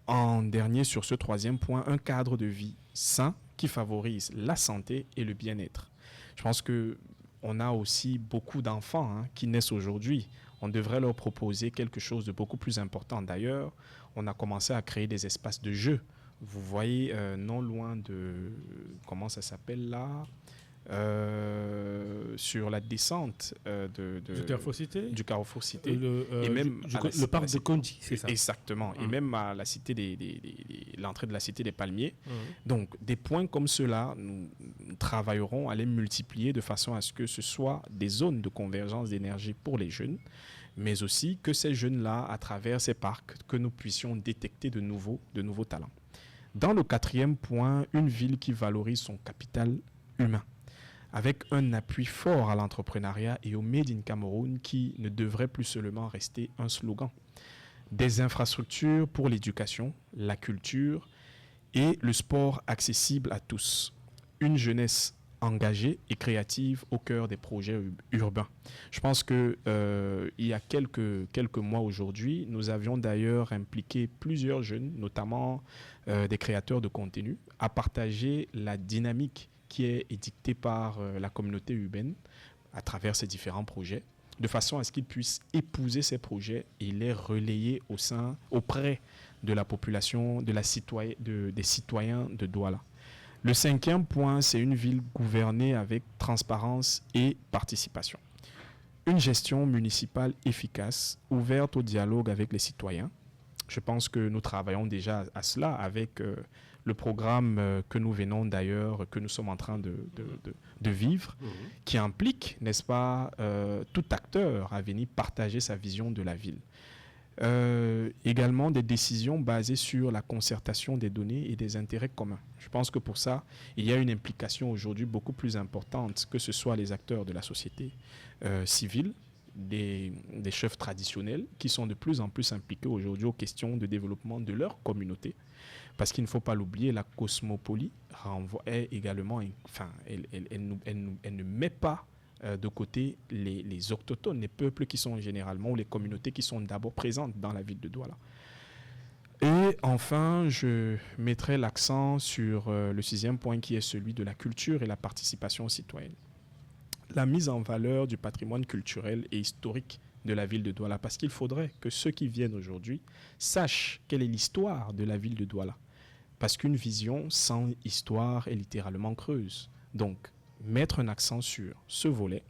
En dernier, sur ce troisième point, un cadre de vie sain qui favorise la santé et le bien-être. Je pense qu'on a aussi beaucoup d'enfants qui naissent aujourd'hui. On devrait leur proposer quelque chose de beaucoup plus important. D'ailleurs, on a commencé à créer des espaces de jeux. Vous voyez, non loin de... Comment ça s'appelle là ? Sur la descente du Carrefour Cité, et même le parc de Kondi, c'est ça. Exactement, et même à la cité l'entrée de la cité des Palmiers. Donc des points comme ceux-là, nous travaillerons à les multiplier de façon à ce que ce soit des zones de convergence d'énergie pour les jeunes, mais aussi que ces jeunes-là, à travers ces parcs, que nous puissions détecter de nouveaux talents. Dans le quatrième point, une ville qui valorise son capital humain, avec un appui fort à l'entrepreneuriat et au Made in Cameroun qui ne devrait plus seulement rester un slogan. Des infrastructures pour l'éducation, la culture et le sport accessible à tous. Une jeunesse engagée et créative au cœur des projets urbains. Je pense qu'il y a quelques mois aujourd'hui, nous avions d'ailleurs impliqué plusieurs jeunes, notamment des créateurs de contenu, à partager la dynamique qui est édictée par la communauté urbaine à travers ces différents projets, de façon à ce qu'ils puissent épouser ces projets et les relayer auprès de la population, des citoyens de Douala. Le cinquième point, c'est une ville gouvernée avec transparence et participation. Une gestion municipale efficace, ouverte au dialogue avec les citoyens. Je pense que nous travaillons déjà à cela avec le programme que nous venons d'ailleurs, que nous sommes en train de vivre, qui implique, n'est-ce pas, tout acteur à venir partager sa vision de la ville. Également des décisions basées sur la concertation des données et des intérêts communs. Je pense que pour ça, il y a une implication aujourd'hui beaucoup plus importante, que ce soit les acteurs de la société civile, des chefs traditionnels qui sont de plus en plus impliqués aujourd'hui aux questions de développement de leur communauté. Parce qu'il ne faut pas l'oublier, la cosmopolie est également, elle ne met pas de côté les autochtones, les peuples qui sont généralement, ou les communautés qui sont d'abord présentes dans la ville de Douala. Et enfin, je mettrai l'accent sur le sixième point qui est celui de la culture et la participation citoyenne. La mise en valeur du patrimoine culturel et historique de la ville de Douala, parce qu'il faudrait que ceux qui viennent aujourd'hui sachent quelle est l'histoire de la ville de Douala. Parce qu'une vision sans histoire est littéralement creuse. Donc, mettre un accent sur ce volet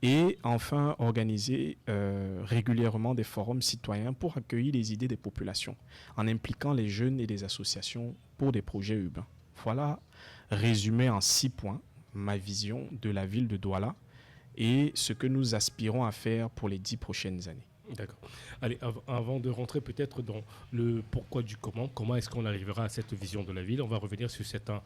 et enfin organiser régulièrement des forums citoyens pour accueillir les idées des populations en impliquant les jeunes et les associations pour des projets urbains. Voilà, résumé en 6 points, ma vision de la ville de Douala et ce que nous aspirons à faire pour les 10 prochaines années. D'accord. Allez, avant de rentrer peut-être dans le pourquoi du comment est-ce qu'on arrivera à cette vision de la ville, on va revenir sur certains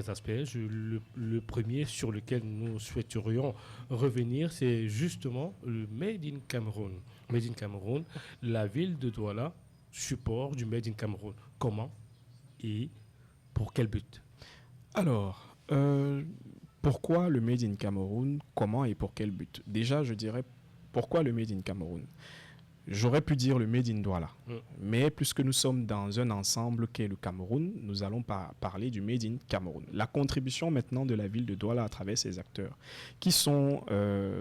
aspects. Le premier sur lequel nous souhaiterions revenir, c'est justement le Made in Cameroun. Made in Cameroun, la ville de Douala, support du Made in Cameroun. Comment et pour quel but? Alors, pourquoi le Made in Cameroun? Comment et pour quel but? Déjà, je dirais pourquoi le Made in Cameroun? J'aurais pu dire le Made in Douala, mais puisque nous sommes dans un ensemble qu'est le Cameroun, nous allons parler du Made in Cameroun. La contribution maintenant de la ville de Douala à travers ses acteurs, qui sont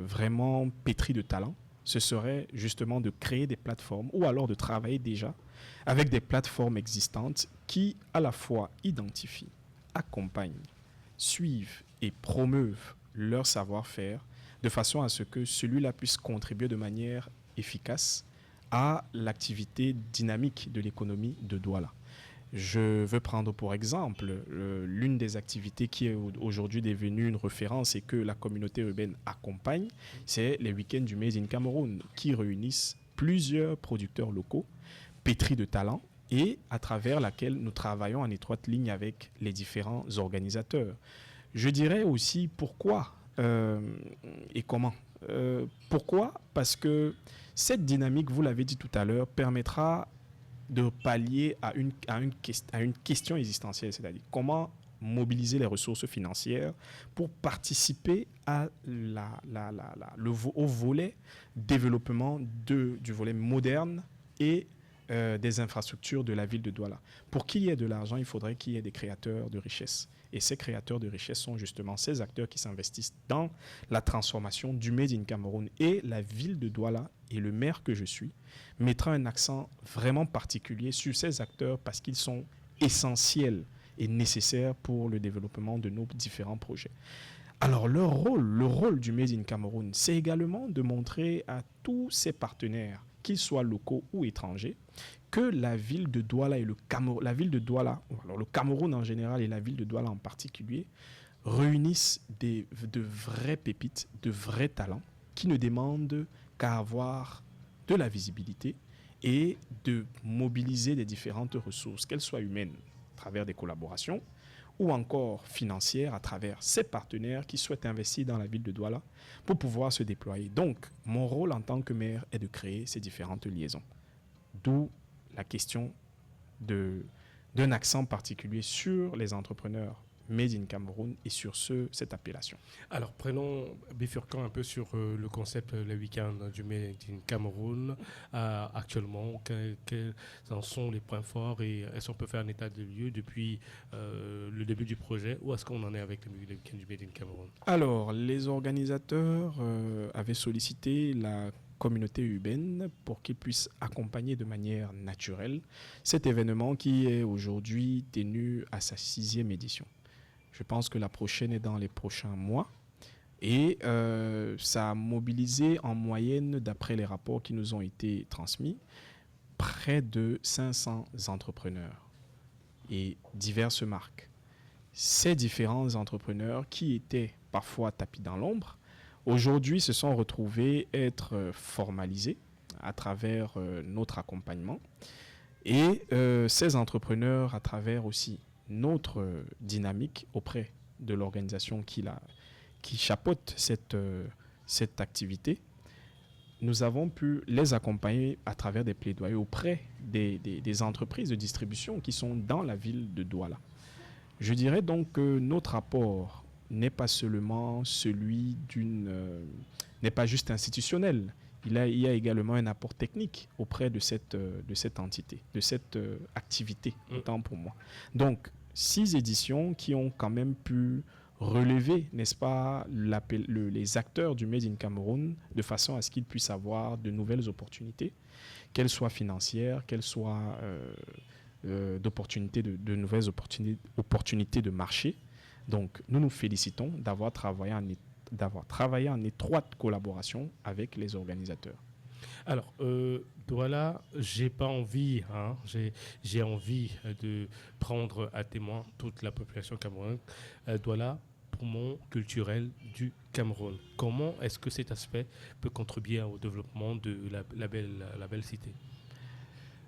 vraiment pétris de talent, ce serait justement de créer des plateformes ou alors de travailler déjà avec des plateformes existantes qui à la fois identifient, accompagnent, suivent et promeuvent leur savoir-faire de façon à ce que celui-là puisse contribuer de manière efficace à l'activité dynamique de l'économie de Douala. Je veux prendre pour exemple l'une des activités qui est aujourd'hui devenue une référence et que la communauté urbaine accompagne, c'est les week-ends du Made in Cameroun qui réunissent plusieurs producteurs locaux pétris de talent et à travers laquelle nous travaillons en étroite ligne avec les différents organisateurs. Je dirais aussi pourquoi et comment. Pourquoi? Parce que cette dynamique, vous l'avez dit tout à l'heure, permettra de pallier à une question existentielle, c'est-à-dire comment mobiliser les ressources financières pour participer à au volet développement du volet moderne et des infrastructures de la ville de Douala. Pour qu'il y ait de l'argent, il faudrait qu'il y ait des créateurs de richesse. Et ces créateurs de richesse sont justement ces acteurs qui s'investissent dans la transformation du Made in Cameroun. Et la ville de Douala et le maire que je suis mettra un accent vraiment particulier sur ces acteurs parce qu'ils sont essentiels et nécessaires pour le développement de nos différents projets. Alors le rôle du Made in Cameroun, c'est également de montrer à tous ses partenaires, qu'ils soient locaux ou étrangers, que la ville de Douala et le Cameroun en général et la ville de Douala en particulier réunissent de vraies pépites, de vrais talents qui ne demandent qu'à avoir de la visibilité et de mobiliser des différentes ressources, qu'elles soient humaines à travers des collaborations ou encore financières à travers ces partenaires qui souhaitent investir dans la ville de Douala pour pouvoir se déployer. Donc, mon rôle en tant que maire est de créer ces différentes liaisons. D'où la question d'un accent particulier sur les entrepreneurs Made in Cameroun et sur cette appellation. Alors, bifurquons un peu sur le concept, le week-end du Made in Cameroun. Actuellement, quels en sont les points forts et est-ce qu'on peut faire un état de lieu depuis le début du projet? Où est-ce qu'on en est avec le week-end du Made in Cameroun? Alors, les organisateurs avaient sollicité la communauté urbaine pour qu'ils puissent accompagner de manière naturelle cet événement qui est aujourd'hui tenu à sa 6e édition. Je pense que la prochaine est dans les prochains mois et ça a mobilisé en moyenne, d'après les rapports qui nous ont été transmis, près de 500 entrepreneurs et diverses marques. Ces différents entrepreneurs qui étaient parfois tapis dans l'ombre, aujourd'hui se sont retrouvés être formalisés à travers notre accompagnement et ces entrepreneurs à travers aussi notre dynamique auprès de l'organisation qui chapeaute cette activité, nous avons pu les accompagner à travers des plaidoyers auprès des entreprises de distribution qui sont dans la ville de Douala. Je dirais donc que notre apport n'est pas seulement n'est pas juste institutionnel. Il y a également un apport technique auprès de cette entité, de cette activité, autant pour moi. Donc, 6 éditions qui ont quand même pu relever, n'est-ce pas, les acteurs du Made in Cameroun de façon à ce qu'ils puissent avoir de nouvelles opportunités, qu'elles soient financières, qu'elles soient d'opportunités, de nouvelles opportunités de marché. Donc, nous nous félicitons d'avoir travaillé en étroite collaboration avec les organisateurs. Alors, Douala, j'ai pas envie, j'ai envie de prendre à témoin toute la population camerounaise. Douala, poumon culturel du Cameroun. Comment est-ce que cet aspect peut contribuer au développement de la belle cité?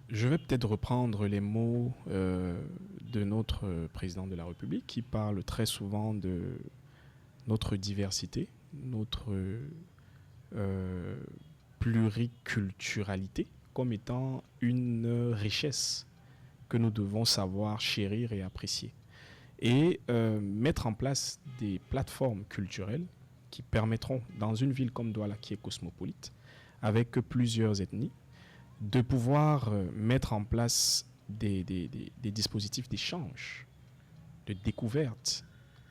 Je vais peut-être reprendre les mots de notre président de la République qui parle très souvent de notre diversité, notre pluriculturalité comme étant une richesse que nous devons savoir chérir et apprécier. Et mettre en place des plateformes culturelles qui permettront, dans une ville comme Douala qui est cosmopolite, avec plusieurs ethnies, de pouvoir mettre en place des dispositifs d'échange, de découverte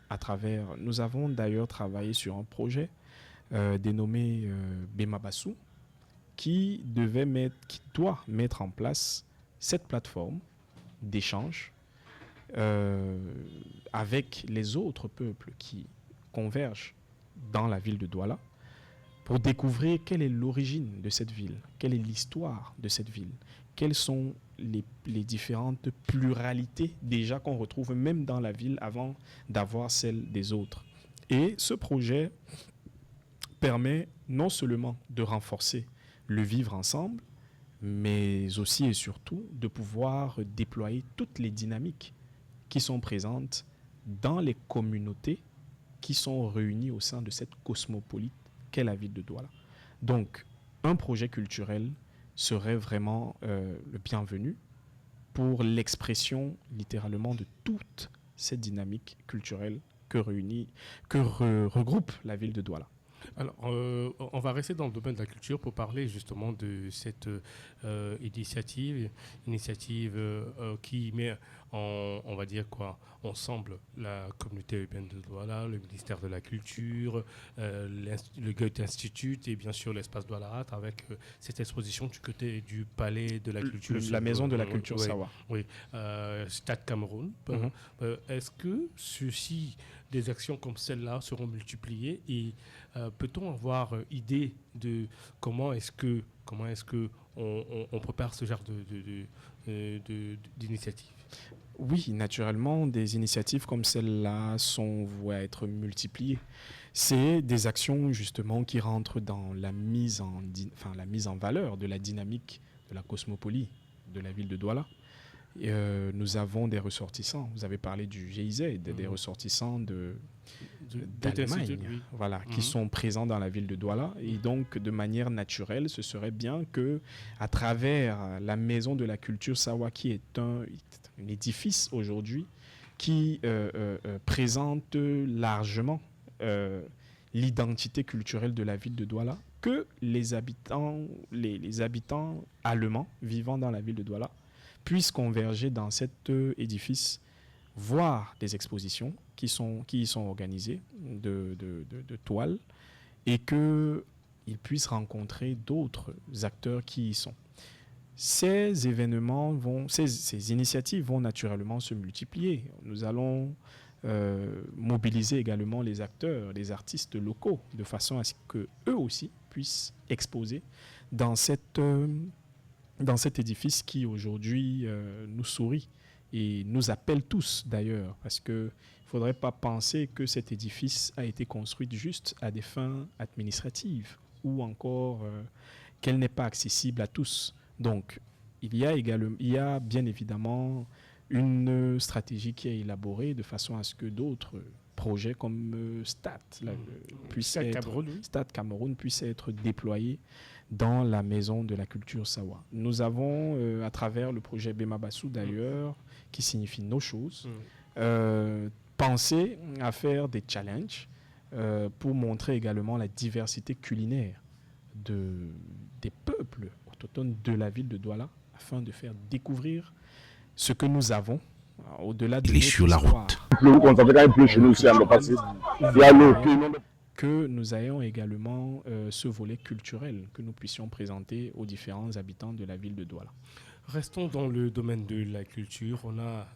à travers... Nous avons d'ailleurs travaillé sur un projet dénommé Bema Bassou qui doit mettre en place cette plateforme d'échange avec les autres peuples qui convergent dans la ville de Douala pour découvrir quelle est l'origine de cette ville, quelle est l'histoire de cette ville, quelles sont les différentes pluralités déjà qu'on retrouve même dans la ville avant d'avoir celle des autres. Et ce projet permet non seulement de renforcer le vivre ensemble, mais aussi et surtout de pouvoir déployer toutes les dynamiques qui sont présentes dans les communautés qui sont réunies au sein de cette cosmopolite qu'est la ville de Douala. Donc, un projet culturel serait vraiment le bienvenu pour l'expression littéralement de toute cette dynamique culturelle que regroupe la ville de Douala. Alors, on va rester dans le domaine de la culture pour parler justement de cette initiative qui met on va dire quoi, ensemble la communauté urbaine de Douala, le ministère de la Culture, le Goethe Institut et bien sûr l'espace Douala Art avec cette exposition du côté du Palais de la Culture. La maison de la culture Sawa. Oui, Stade Cameroun. Est-ce que des actions comme celle-là seront multipliées et peut-on avoir idée de comment est-ce que on prépare ce genre d'initiative? Oui, naturellement, des initiatives comme celle-là sont vouées à être multipliées. C'est des actions justement qui rentrent dans la mise en valeur de la dynamique de la cosmopolie de la ville de Douala. Nous avons des ressortissants. Vous avez parlé du GIZ, des ressortissants d'Allemagne, qui sont présents dans la ville de Douala. Et donc, de manière naturelle, ce serait bien que, à travers la maison de la culture Sawa, qui est un édifice aujourd'hui qui présente largement l'identité culturelle de la ville de Douala, que les habitants allemands vivant dans la ville de Douala puissent converger dans cet édifice, voir des expositions qui y sont organisées de toiles et qu'ils puissent rencontrer d'autres acteurs qui y sont. Ces initiatives vont naturellement se multiplier. Nous allons mobiliser également les acteurs, les artistes locaux, de façon à ce qu'eux aussi puissent exposer dans cet édifice qui aujourd'hui nous sourit et nous appelle tous d'ailleurs, parce qu'il ne faudrait pas penser que cet édifice a été construit juste à des fins administratives ou encore qu'elle n'est pas accessible à tous. Donc, il y a bien évidemment une stratégie qui est élaborée de façon à ce que d'autres projets comme Stade Cameroun puissent être déployés dans la maison de la culture Sawa. Nous avons, à travers le projet Bema Bassou d'ailleurs, qui signifie nos choses, pensé à faire des challenges pour montrer également la diversité culinaire des peuples autochtones de la ville de Douala, afin de faire découvrir ce que nous avons au-delà de notre histoire. Que nous ayons également ce volet culturel que nous puissions présenter aux différents habitants de la ville de Douala. Restons dans le domaine de la culture. On a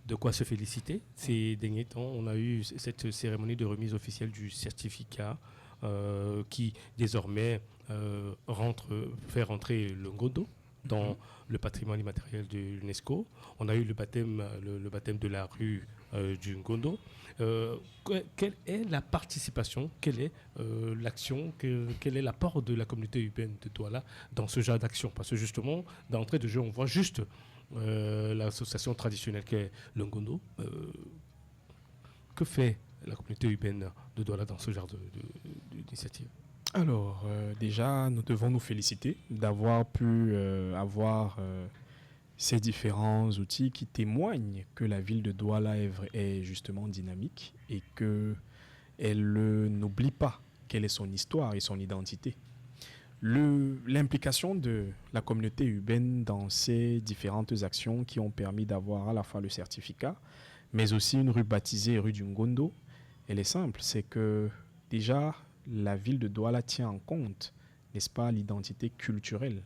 de quoi se féliciter. Ces derniers temps, on a eu cette cérémonie de remise officielle du certificat qui désormais fait rentrer le Ngondo dans le patrimoine immatériel de l'UNESCO. On a eu le baptême de la rue du Ngondo. Quelle est la participation, quelle est l'action, quel est l'apport de la communauté urbaine de Douala dans ce genre d'action? Parce que justement, d'entrée de jeu, on voit juste l'association traditionnelle qu'est le Ngondo. Que fait la communauté urbaine de Douala dans ce genre d'initiative? Alors, déjà, nous devons nous féliciter d'avoir pu avoir ces différents outils qui témoignent que la ville de Douala est justement dynamique et qu'elle n'oublie pas quelle est son histoire et son identité. L'implication de la communauté urbaine dans ces différentes actions qui ont permis d'avoir à la fois le certificat, mais aussi une rue baptisée rue du Ngondo, elle est simple, c'est que déjà la ville de Douala tient en compte, n'est-ce pas, l'identité culturelle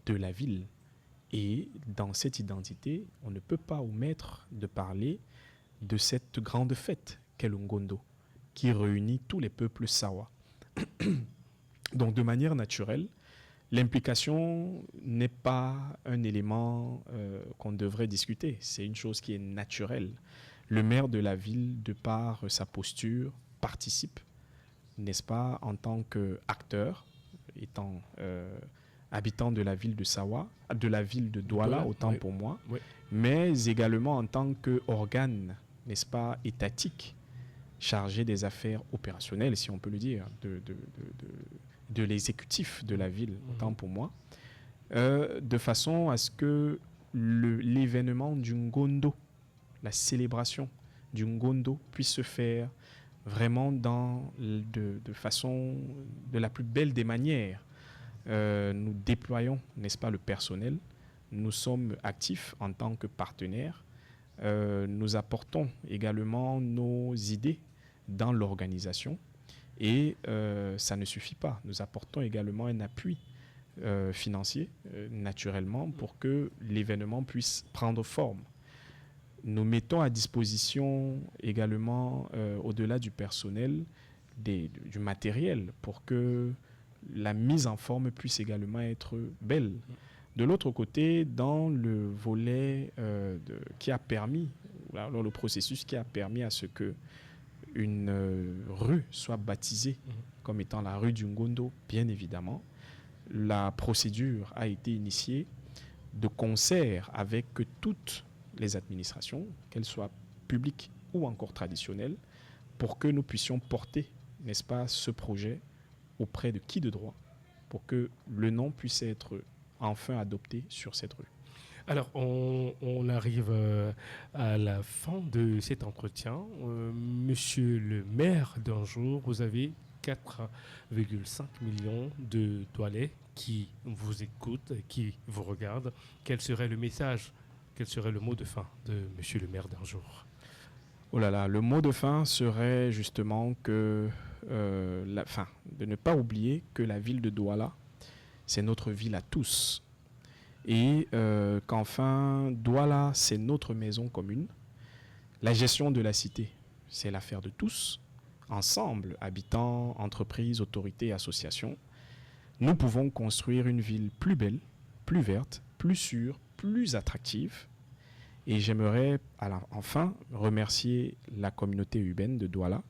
de la ville. Et dans cette identité, on ne peut pas omettre de parler de cette grande fête qu'est le Ngondo, qui réunit tous les peuples sawa. Donc de manière naturelle, l'implication n'est pas un élément qu'on devrait discuter, c'est une chose qui est naturelle. Le maire de la ville, de par sa posture, participe, n'est-ce pas, en tant qu'acteur, étant habitant de la ville de Sawa, de la ville de Douala, autant pour moi, mais également en tant qu'organe, n'est-ce pas, étatique, chargé des affaires opérationnelles, si on peut le dire, de l'exécutif de la ville, autant pour moi, de façon à ce que l'événement du Ngondo, la célébration du Ngondo puisse se faire vraiment de façon de la plus belle des manières. Nous déployons, n'est-ce pas, le personnel. Nous sommes actifs en tant que partenaires. Nous apportons également nos idées dans l'organisation. Et ça ne suffit pas. Nous apportons également un appui financier, naturellement, pour que l'événement puisse prendre forme. Nous mettons à disposition également, au-delà du personnel, du matériel pour que la mise en forme puisse également être belle. De l'autre côté, dans le volet qui a permis, dans le processus qui a permis à ce que une rue soit baptisée comme étant la rue du Ngondo, bien évidemment, la procédure a été initiée de concert avec toutes les administrations, qu'elles soient publiques ou encore traditionnelles, pour que nous puissions porter, n'est-ce pas, ce projet auprès de qui de droit, pour que le nom puisse être enfin adopté sur cette rue. Alors, on arrive à la fin de cet entretien. Monsieur le maire d'Anjou, vous avez 4,5 millions de Doualais qui vous écoutent, qui vous regardent. Quel serait le message, quel serait le mot de fin de monsieur le maire d'Anjou? Oh là là, le mot de fin serait justement que de ne pas oublier que la ville de Douala, c'est notre ville à tous. Et qu'enfin, Douala, c'est notre maison commune. La gestion de la cité, c'est l'affaire de tous. Ensemble, habitants, entreprises, autorités, associations, nous pouvons construire une ville plus belle, plus verte, plus sûre, plus attractive. Et j'aimerais enfin remercier la communauté urbaine de Douala,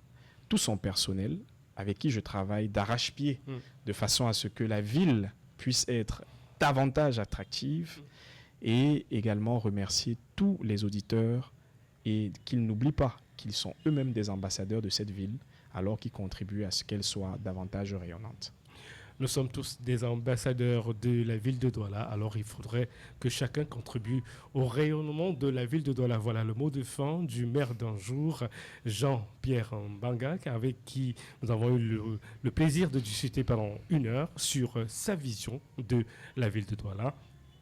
tout son personnel avec qui je travaille d'arrache-pied, de façon à ce que la ville puisse être davantage attractive, et également remercier tous les auditeurs et qu'ils n'oublient pas qu'ils sont eux-mêmes des ambassadeurs de cette ville, alors qu'ils contribuent à ce qu'elle soit davantage rayonnante. Nous sommes tous des ambassadeurs de la ville de Douala, alors il faudrait que chacun contribue au rayonnement de la ville de Douala. Voilà le mot de fin du maire d'Anjou, Jean-Pierre Mbanga, avec qui nous avons eu le plaisir de discuter pendant 1 heure sur sa vision de la ville de Douala.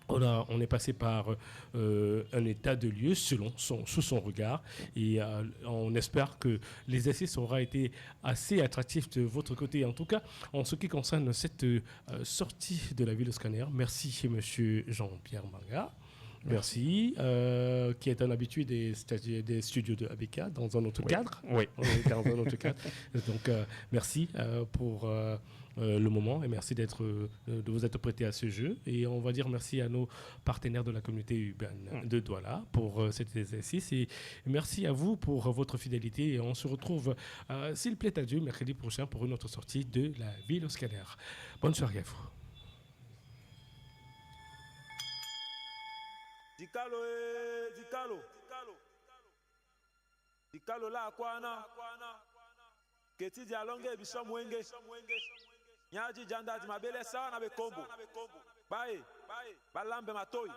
On est passé par un état de lieu sous son regard et on espère que l'exercice aura été assez attractif de votre côté. En tout cas, en ce qui concerne cette sortie de la ville au scanner, merci Monsieur Jean-Pierre Manga. Merci, qui est un habitué des studios de ABK dans un autre cadre. Oui. Dans un autre cadre. Donc, merci pour le moment et merci de vous être prêté à ce jeu. Et on va dire merci à nos partenaires de la communauté urbaine de Douala pour cet exercice. Et merci à vous pour votre fidélité. Et on se retrouve, s'il plaît à Dieu, mercredi prochain pour une autre sortie de la ville au scanner. Bonne soirée à vous. Dikalo la kwana keti dialonge biso mwenge nyaji janda mabele sana be kombo bae balambe matoi